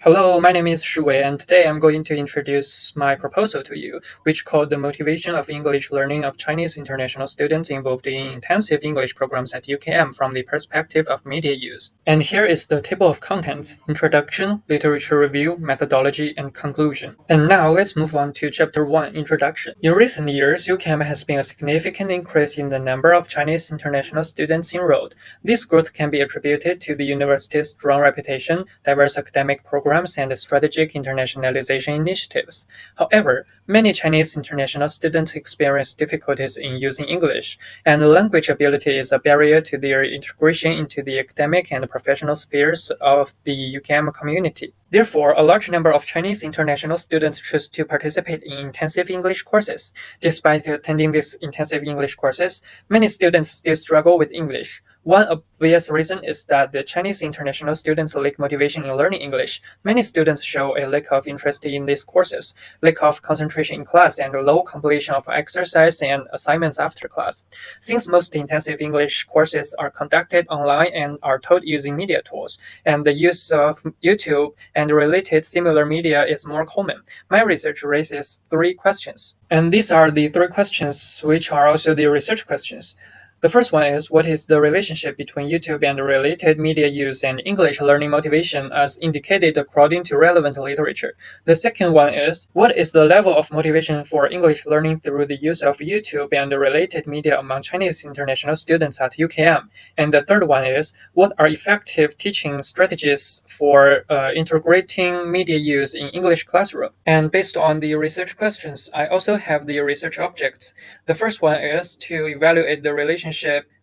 Hello, my name is Shuwei, and today I'm going to introduce my proposal to you, which called the motivation of English learning of Chinese international students involved in intensive English programs at UKM from the perspective of media use. And here is the table of contents: introduction, literature review, methodology, and conclusion. And now let's move on to Chapter 1, Introduction. In recent years, UKM has been a significant increase in the number of Chinese international students enrolled. This growth can be attributed to the university's strong reputation, diverse academic programs, and strategic internationalization initiatives. However, many Chinese international students experience difficulties in using English, and language ability is a barrier to their integration into the academic and professional spheres of the UKM community. Therefore, a large number of Chinese international students choose to participate in intensive English courses. Despite attending these intensive English courses, many students still struggle with English. One obvious reason is that the Chinese international students lack motivation in learning English. Many students show a lack of interest in these courses, lack of concentration in class, and low completion of exercise and assignments after class. Since most intensive English courses are conducted online and are taught using media tools, and the use of YouTube and related similar media is more common, my research raises three questions. And these are the three questions which are also the research questions. The first one is, what is the relationship between YouTube and related media use and English learning motivation as indicated according to relevant literature? The second one is, what is the level of motivation for English learning through the use of YouTube and related media among Chinese international students at UKM? And the third one is, what are effective teaching strategies for integrating media use in English classroom? And based on the research questions, I also have the research objects. The first one is to evaluate the relationship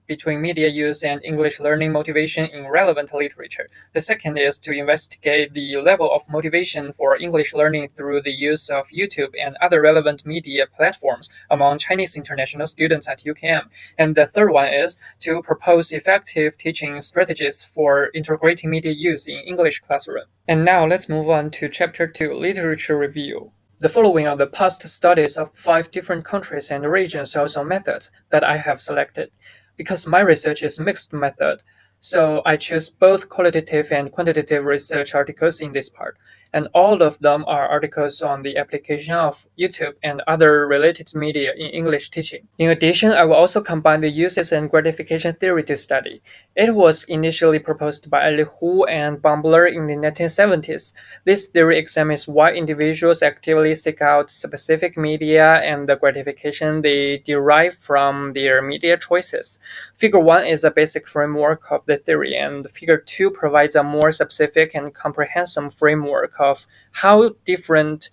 between media use and English learning motivation in relevant literature. The second is to investigate the level of motivation for English learning through the use of YouTube and other relevant media platforms among Chinese international students at UKM. And the third one is to propose effective teaching strategies for integrating media use in English classroom. And now let's move on to Chapter 2, Literature Review. The following are the past studies of 5 different countries and regions, also methods, that I have selected. Because my research is mixed method, so I choose both qualitative and quantitative research articles in this part, and all of them are articles on the application of YouTube and other related media in English teaching. In addition, I will also combine the uses and gratification theory to study. It was initially proposed by Ali Hu and Bumbler in the 1970s. This theory examines why individuals actively seek out specific media and the gratification they derive from their media choices. Figure 1 is a basic framework of the theory, and Figure 2 provides a more specific and comprehensive framework of how different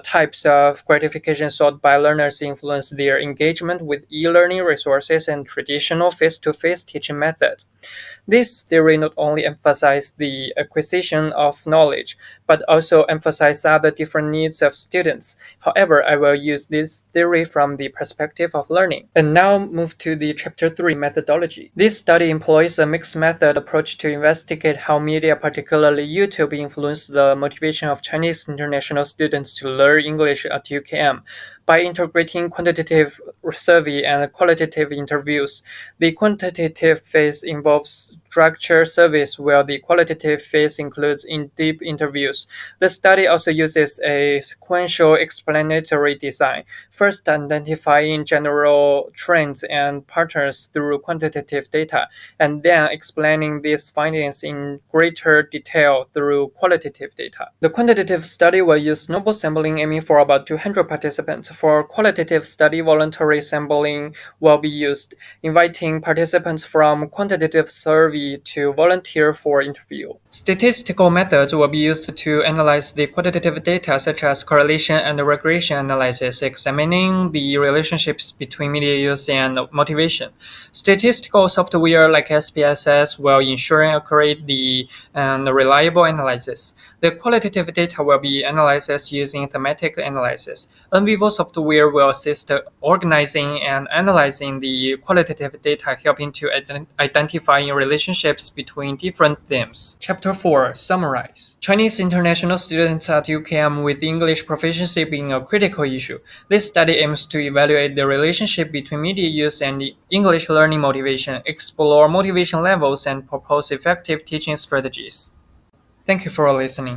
types of gratification sought by learners influence their engagement with e-learning resources and traditional face-to-face teaching methods. This theory not only emphasizes the acquisition of knowledge, but also emphasizes other different needs of students. However, I will use this theory from the perspective of learning. And now move to the Chapter 3, Methodology. This study employs a mixed method approach to investigate how media, particularly YouTube, influence the motivation of Chinese international students to learn English at UKM. By integrating quantitative survey and qualitative interviews, the quantitative phase involves structured surveys while the qualitative phase includes in-depth interviews. The study also uses a sequential explanatory design, first identifying general trends and patterns through quantitative data, and then explaining these findings in greater detail through qualitative data. The quantitative study will use sample sampling aiming for about 200 participants. For qualitative study, voluntary sampling will be used, inviting participants from quantitative survey to volunteer for interview. Statistical methods will be used to analyze the quantitative data such as correlation and regression analysis, examining the relationships between media use and motivation. Statistical software like SPSS will ensure accurate and reliable analysis. The qualitative data will be analyzed using thematic analysis. NVivo software will assist organizing and analyzing the qualitative data, helping to identifying relationships between different themes. Chapter 4, Summarize. Chinese international students at UKM with English proficiency being a critical issue. This study aims to evaluate the relationship between media use and English learning motivation, explore motivation levels, and propose effective teaching strategies. Thank you for listening.